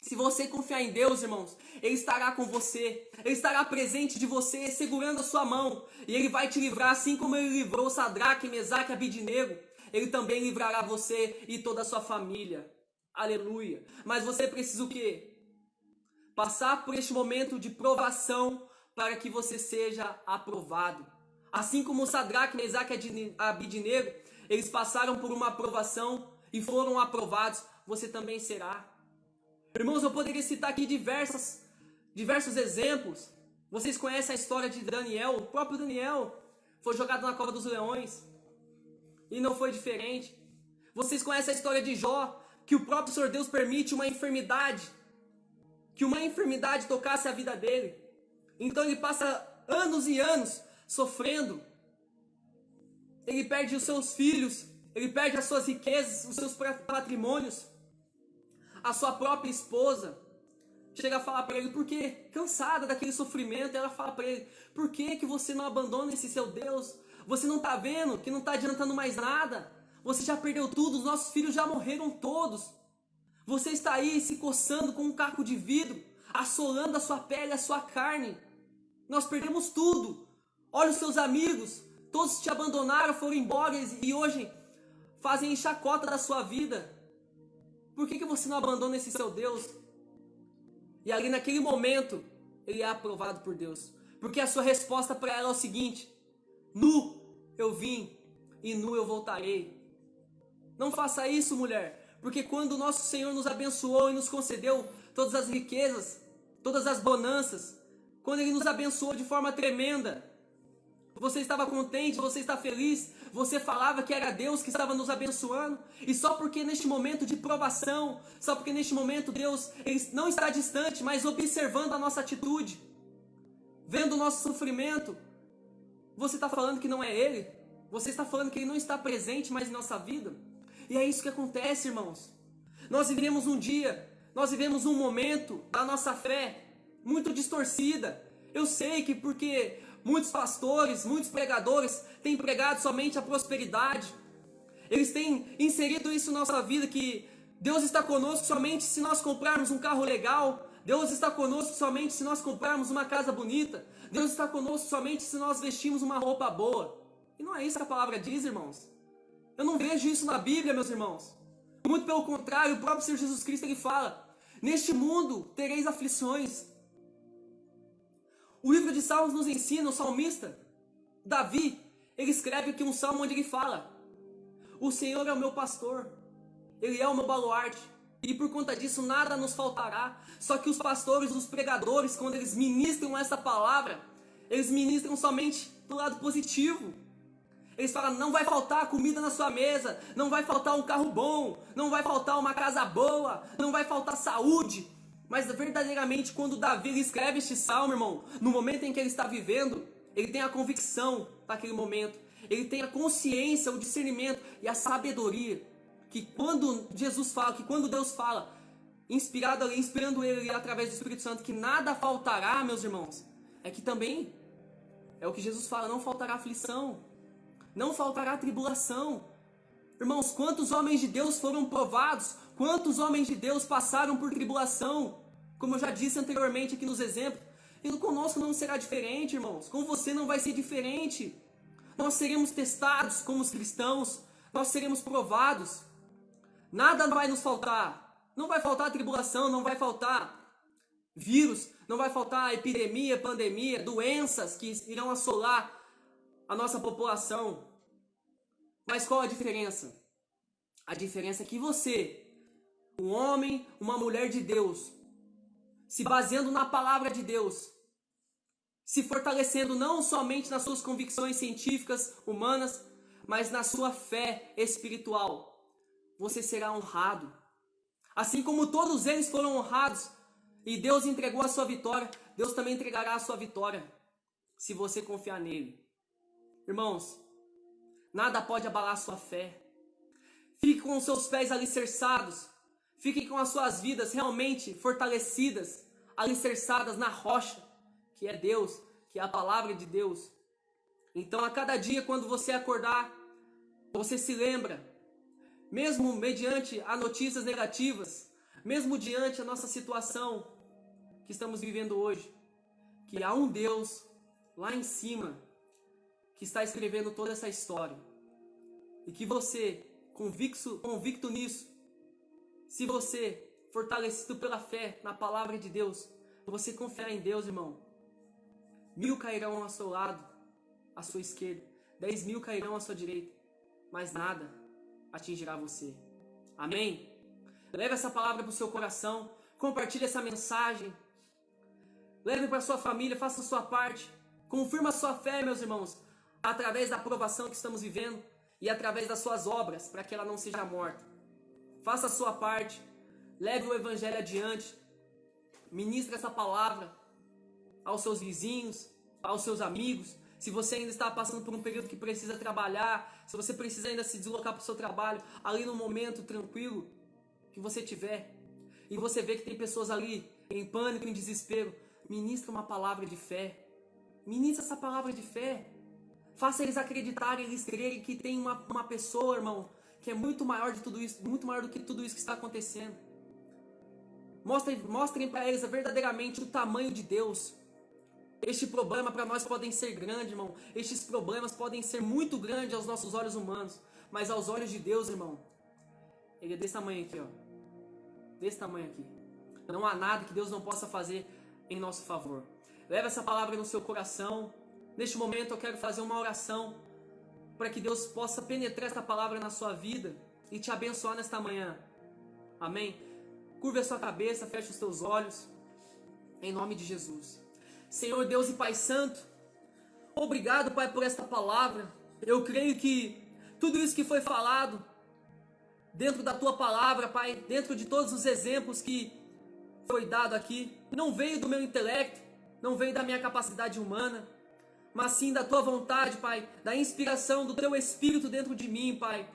S1: se você confiar em Deus, irmãos, Ele estará com você, Ele estará presente de você, segurando a sua mão, e Ele vai te livrar, assim como Ele livrou Sadraque, Mesaque e Abednego, Ele também livrará você e toda a sua família. Aleluia. Mas você precisa o quê? Passar por este momento de provação para que você seja aprovado. Assim como Sadraque, Mesaque e Abednego, eles passaram por uma aprovação e foram aprovados, você também será. Irmãos, eu poderia citar aqui diversos exemplos. Vocês conhecem a história de Daniel. O próprio Daniel foi jogado na cova dos leões e não foi diferente. Vocês conhecem a história de Jó, que o próprio Senhor Deus permite que uma enfermidade tocasse a vida dele. Então ele passa anos e anos sofrendo. Ele perde os seus filhos ele perde as suas riquezas, os seus patrimônios, a sua própria esposa. Chega a falar para ele, por quê? Cansada daquele sofrimento, ela fala para ele, por que que você não abandona esse seu Deus? Você não está vendo que não está adiantando mais nada? Você já perdeu tudo, os nossos filhos já morreram todos. Você está aí se coçando com um caco de vidro, assolando a sua pele, a sua carne. Nós perdemos tudo. Olha os seus amigos, todos te abandonaram, foram embora e hoje fazem chacota da sua vida. Por que que você não abandona esse seu Deus? E ali naquele momento, ele é aprovado por Deus. Porque a sua resposta para ela é o seguinte: nu eu vim e nu eu voltarei. Não faça isso, mulher. Porque quando o nosso Senhor nos abençoou e nos concedeu todas as riquezas, todas as bonanças, quando Ele nos abençoou de forma tremenda, você estava contente, você está feliz, você falava que era Deus que estava nos abençoando, e só porque neste momento de provação, só porque neste momento Deus ele não está distante, mas observando a nossa atitude, vendo o nosso sofrimento, você está falando que não é Ele, você está falando que Ele não está presente mais em nossa vida, e é isso que acontece, irmãos. Nós vivemos um dia, nós vivemos um momento da nossa fé muito distorcida. Eu sei que porque muitos pastores, muitos pregadores têm pregado somente a prosperidade. Eles têm inserido isso na nossa vida, que Deus está conosco somente se nós comprarmos um carro legal. Deus está conosco somente se nós comprarmos uma casa bonita. Deus está conosco somente se nós vestimos uma roupa boa. E não é isso que a palavra diz, irmãos. Eu não vejo isso na Bíblia, meus irmãos. Muito pelo contrário, o próprio Senhor Jesus Cristo ele fala: neste mundo tereis aflições. O livro de Salmos nos ensina, o salmista Davi, ele escreve aqui um salmo onde ele fala: o Senhor é o meu pastor, Ele é o meu baluarte, e por conta disso nada nos faltará. Só que os pastores, os pregadores, quando eles ministram essa palavra, eles ministram somente do lado positivo. Eles falam: não vai faltar comida na sua mesa, não vai faltar um carro bom, não vai faltar uma casa boa, não vai faltar saúde. Mas verdadeiramente, quando Davi escreve este salmo, irmão, no momento em que ele está vivendo, ele tem a convicção daquele momento, ele tem a consciência, o discernimento e a sabedoria, que quando Jesus fala, que quando Deus fala, inspirando ele através do Espírito Santo, que nada faltará, meus irmãos, é que também, é o que Jesus fala, não faltará aflição, não faltará tribulação. Irmãos, quantos homens de Deus foram provados? Quantos homens de Deus passaram por tribulação? Como eu já disse anteriormente aqui nos exemplos. E conosco não será diferente, irmãos. Com você não vai ser diferente. Nós seremos testados como os cristãos. Nós seremos provados. Nada vai nos faltar. Não vai faltar tribulação, não vai faltar vírus, não vai faltar epidemia, pandemia, doenças que irão assolar a nossa população. Mas qual a diferença? A diferença é que você, um homem, uma mulher de Deus, se baseando na palavra de Deus, se fortalecendo não somente nas suas convicções científicas, humanas, mas na sua fé espiritual, você será honrado. Assim como todos eles foram honrados e Deus entregou a sua vitória, Deus também entregará a sua vitória, se você confiar nele. Irmãos, nada pode abalar a sua fé. Fique com os seus pés alicerçados. Fique com as suas vidas realmente fortalecidas, alicerçadas na rocha, que é Deus, que é a palavra de Deus. Então, a cada dia, quando você acordar, você se lembra, mesmo mediante as notícias negativas, mesmo diante a nossa situação que estamos vivendo hoje, que há um Deus lá em cima que está escrevendo toda essa história. E que você, convicto nisso, se você, fortalecido pela fé na palavra de Deus, você confiar em Deus, irmão, 1000 cairão ao seu lado, à sua esquerda, 10.000 cairão à sua direita, mas nada atingirá você. Amém? Leve essa palavra para o seu coração, compartilhe essa mensagem, leve para a sua família, faça a sua parte, confirma a sua fé, meus irmãos, através da aprovação que estamos vivendo e através das suas obras, para que ela não seja morta. Faça a sua parte, leve o evangelho adiante, ministre essa palavra aos seus vizinhos, aos seus amigos. Se você ainda está passando por um período que precisa trabalhar, se você precisa ainda se deslocar para o seu trabalho, ali no momento tranquilo que você tiver, e você vê que tem pessoas ali em pânico, em desespero, ministra uma palavra de fé. Ministra essa palavra de fé. Faça eles acreditarem, eles crerem que tem uma pessoa, irmão, que é muito maior de tudo isso, muito maior do que tudo isso que está acontecendo. Mostrem para eles verdadeiramente o tamanho de Deus. Este problema para nós podem ser grande, irmão. Estes problemas podem ser muito grandes aos nossos olhos humanos, mas aos olhos de Deus, irmão, ele é desse tamanho aqui, ó. Desse tamanho aqui. Não há nada que Deus não possa fazer em nosso favor. Leva essa palavra no seu coração. Neste momento eu quero fazer uma oração para que Deus possa penetrar esta palavra na sua vida e te abençoar nesta manhã. Amém? Curva a sua cabeça, feche os teus olhos. Em nome de Jesus. Senhor Deus e Pai Santo, obrigado, Pai, por esta palavra. Eu creio que tudo isso que foi falado dentro da Tua palavra, Pai, dentro de todos os exemplos que foi dado aqui, não veio do meu intelecto, não veio da minha capacidade humana, mas sim da Tua vontade, Pai, da inspiração do Teu Espírito dentro de mim, Pai.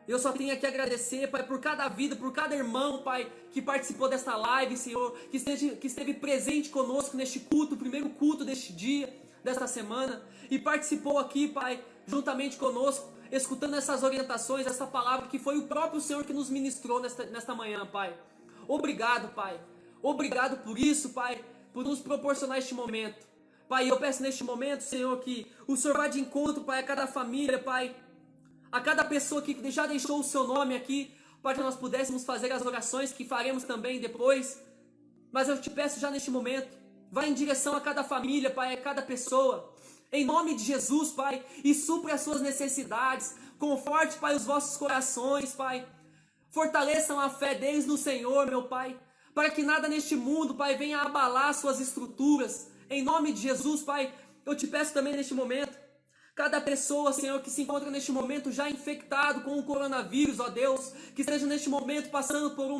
S1: Eu só tenho que agradecer, Pai, por cada vida, por cada irmão, Pai, que participou desta live, Senhor, que esteve presente conosco neste culto, o primeiro culto deste dia, desta semana, e participou aqui, Pai, juntamente conosco, escutando essas orientações, essa palavra que foi o próprio Senhor que nos ministrou nesta manhã, Pai. Obrigado, Pai. Obrigado por isso, Pai, por nos proporcionar este momento. Pai, eu peço neste momento, Senhor, que o Senhor vá de encontro, Pai, a cada família, Pai, a cada pessoa que já deixou o seu nome aqui, para que nós pudéssemos fazer as orações que faremos também depois. Mas eu te peço já neste momento, vá em direção a cada família, Pai, a cada pessoa, em nome de Jesus, Pai, e supre as suas necessidades, conforte, Pai, os vossos corações, Pai, fortaleçam a fé deles no Senhor, meu Pai, para que nada neste mundo, Pai, venha abalar suas estruturas, em nome de Jesus, Pai. Eu te peço também neste momento, cada pessoa, Senhor, que se encontra neste momento já infectado com o coronavírus, ó Deus, que esteja neste momento passando por um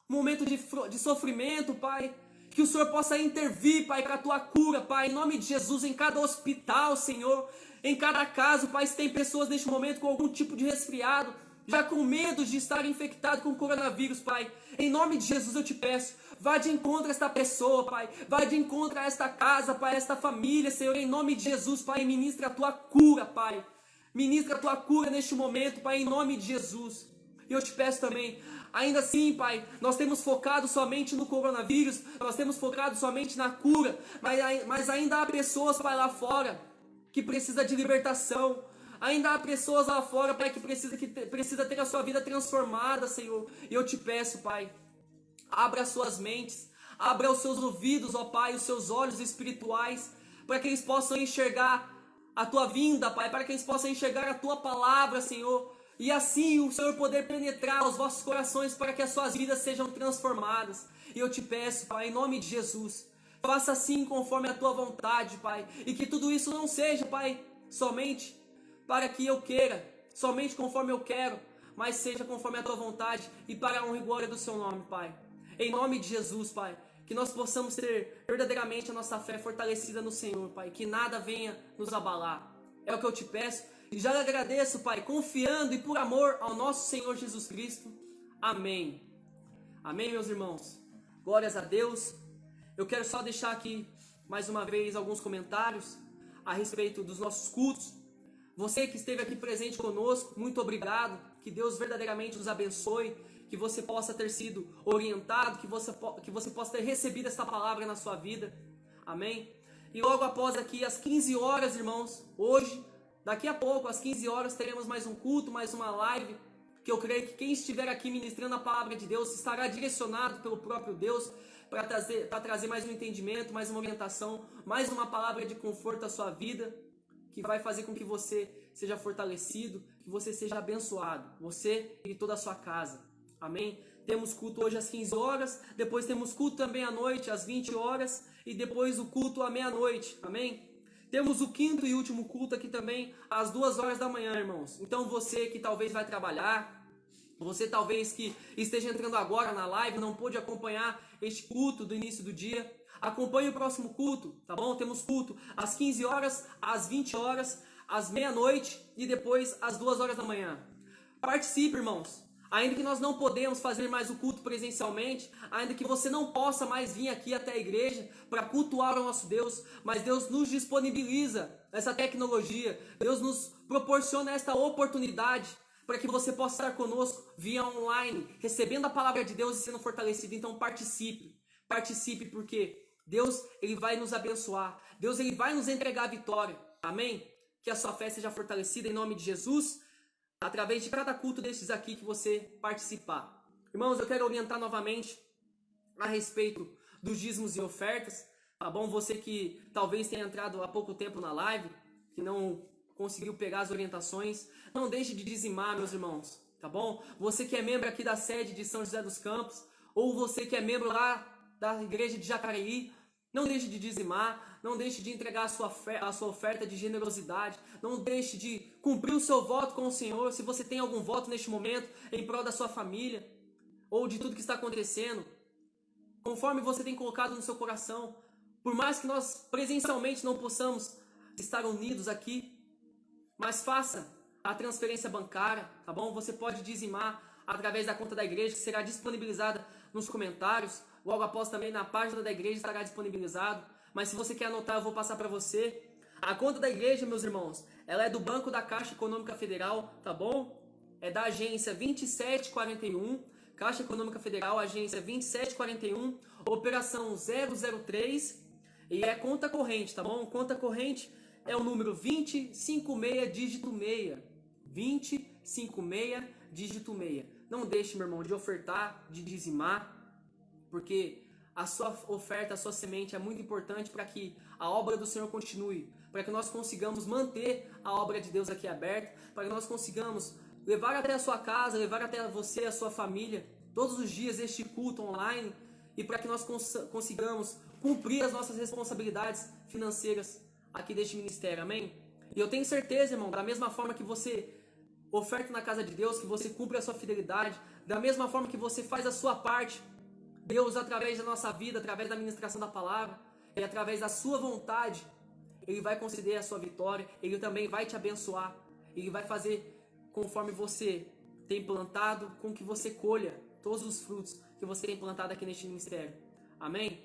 S1: momento de sofrimento, Pai, que o Senhor possa intervir, Pai, com a Tua cura, Pai, em nome de Jesus, em cada hospital, Senhor, em cada caso, Pai, se tem pessoas neste momento com algum tipo de resfriado, já com medo de estar infectado com o coronavírus, Pai, em nome de Jesus eu te peço, vá de encontro a esta pessoa, Pai, vá de encontro a esta casa, Pai, a esta família, Senhor, em nome de Jesus, Pai, ministra a Tua cura, Pai, ministra a Tua cura neste momento, Pai, em nome de Jesus. E eu te peço também, ainda assim, Pai, nós temos focado somente no coronavírus, nós temos focado somente na cura, mas ainda há pessoas, Pai, lá fora, que precisa de libertação. Ainda há pessoas lá fora, Pai, que precisa ter a sua vida transformada, Senhor. E eu te peço, Pai, abra as suas mentes, abra os seus ouvidos, ó Pai, os seus olhos espirituais, para que eles possam enxergar a Tua vinda, Pai, para que eles possam enxergar a Tua palavra, Senhor. E assim o Senhor poder penetrar os vossos corações para que as suas vidas sejam transformadas. E eu te peço, Pai, em nome de Jesus, faça assim conforme a Tua vontade, Pai. E que tudo isso não seja, Pai, somente para que eu queira, somente conforme eu quero, mas seja conforme a Tua vontade e para a honra e glória do Seu nome, Pai. Em nome de Jesus, Pai, que nós possamos ter verdadeiramente a nossa fé fortalecida no Senhor, Pai, que nada venha nos abalar. É o que eu te peço e já lhe agradeço, Pai, confiando e por amor ao nosso Senhor Jesus Cristo. Amém. Amém, meus irmãos. Glórias a Deus. Eu quero só deixar aqui, mais uma vez, alguns comentários a respeito dos nossos cultos. Você que esteve aqui presente conosco, muito obrigado. Que Deus verdadeiramente nos abençoe. Que você possa ter sido orientado. Que você possa ter recebido esta palavra na sua vida. Amém? E logo após aqui, às 15 horas, irmãos, hoje, daqui a pouco, às 15 horas, teremos mais um culto, mais uma live. Que eu creio que quem estiver aqui ministrando a palavra de Deus estará direcionado pelo próprio Deus para trazer mais um entendimento, mais uma orientação, mais uma palavra de conforto à sua vida, que vai fazer com que você seja fortalecido, que você seja abençoado, você e toda a sua casa. Amém? Temos culto hoje às 15 horas, depois temos culto também à noite, às 20 horas, e depois o culto à meia-noite. Amém? Temos o quinto e último culto aqui também, às 2 horas da manhã, irmãos. Então você que talvez vai trabalhar, você talvez que esteja entrando agora na live, não pôde acompanhar este culto do início do dia, Acompanhe o próximo culto, tá bom? Temos culto às 15 horas, às 20 horas, às meia-noite e depois às 2 horas da manhã. Participe, irmãos. Ainda que nós não podemos fazer mais o culto presencialmente, ainda que você não possa mais vir aqui até a igreja para cultuar o nosso Deus, mas Deus nos disponibiliza essa tecnologia, Deus nos proporciona esta oportunidade para que você possa estar conosco via online, recebendo a palavra de Deus e sendo fortalecido. Então participe porque Deus ele vai nos abençoar, Deus ele vai nos entregar a vitória, amém? Que a sua fé seja fortalecida em nome de Jesus, através de cada culto desses aqui que você participar. Irmãos, eu quero orientar novamente a respeito dos dízimos e ofertas, tá bom? Você que talvez tenha entrado há pouco tempo na live, que não conseguiu pegar as orientações, não deixe de dizimar, meus irmãos, tá bom? Você que é membro aqui da sede de São José dos Campos, ou você que é membro lá da igreja de Jacareí, não deixe de dizimar, não deixe de entregar a sua oferta de generosidade, não deixe de cumprir o seu voto com o Senhor. Se você tem algum voto neste momento em prol da sua família, ou de tudo que está acontecendo, conforme você tem colocado no seu coração, por mais que nós presencialmente não possamos estar unidos aqui, mas faça a transferência bancária, tá bom? Você pode dizimar através da conta da igreja, que será disponibilizada nos comentários. Logo após também na página da igreja estará disponibilizado. Mas se você quer anotar, eu vou passar para você. A conta da igreja, meus irmãos, ela é do Banco da Caixa Econômica Federal, tá bom? É da agência 2741, Caixa Econômica Federal, agência 2741, operação 003, e é conta corrente, tá bom? Conta corrente é o número 2056, dígito 6. 2056, dígito 6. Não deixe, meu irmão, de ofertar, de dizimar, porque a sua oferta, a sua semente é muito importante para que a obra do Senhor continue, para que nós consigamos manter a obra de Deus aqui aberta, para que nós consigamos levar até a sua casa, levar até você, a sua família, todos os dias este culto online, e para que nós consigamos cumprir as nossas responsabilidades financeiras aqui deste ministério, amém? E eu tenho certeza, irmão, da mesma forma que você oferta na casa de Deus, que você cumpre a sua fidelidade, da mesma forma que você faz a sua parte, Deus, através da nossa vida, através da ministração da palavra e através da sua vontade, Ele vai conceder a sua vitória, Ele também vai te abençoar, Ele vai fazer conforme você tem plantado, com que você colha todos os frutos que você tem plantado aqui neste ministério. Amém?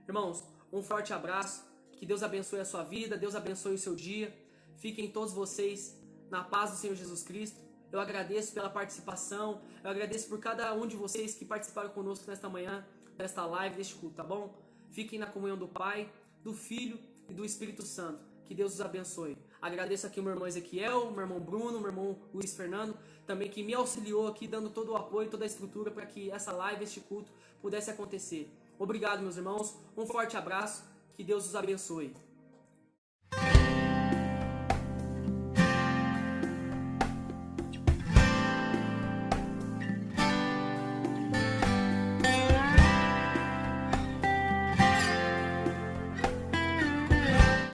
S1: Irmãos, um forte abraço, que Deus abençoe a sua vida, Deus abençoe o seu dia, fiquem todos vocês na paz do Senhor Jesus Cristo. Eu agradeço pela participação, eu agradeço por cada um de vocês que participaram conosco nesta manhã, nesta live, deste culto, tá bom? Fiquem na comunhão do Pai, do Filho e do Espírito Santo. Que Deus os abençoe. Agradeço aqui o meu irmão Ezequiel, meu irmão Bruno, meu irmão Luiz Fernando, também que me auxiliou aqui, dando todo o apoio, toda a estrutura para que essa live, este culto, pudesse acontecer. Obrigado, meus irmãos, um forte abraço, que Deus os abençoe.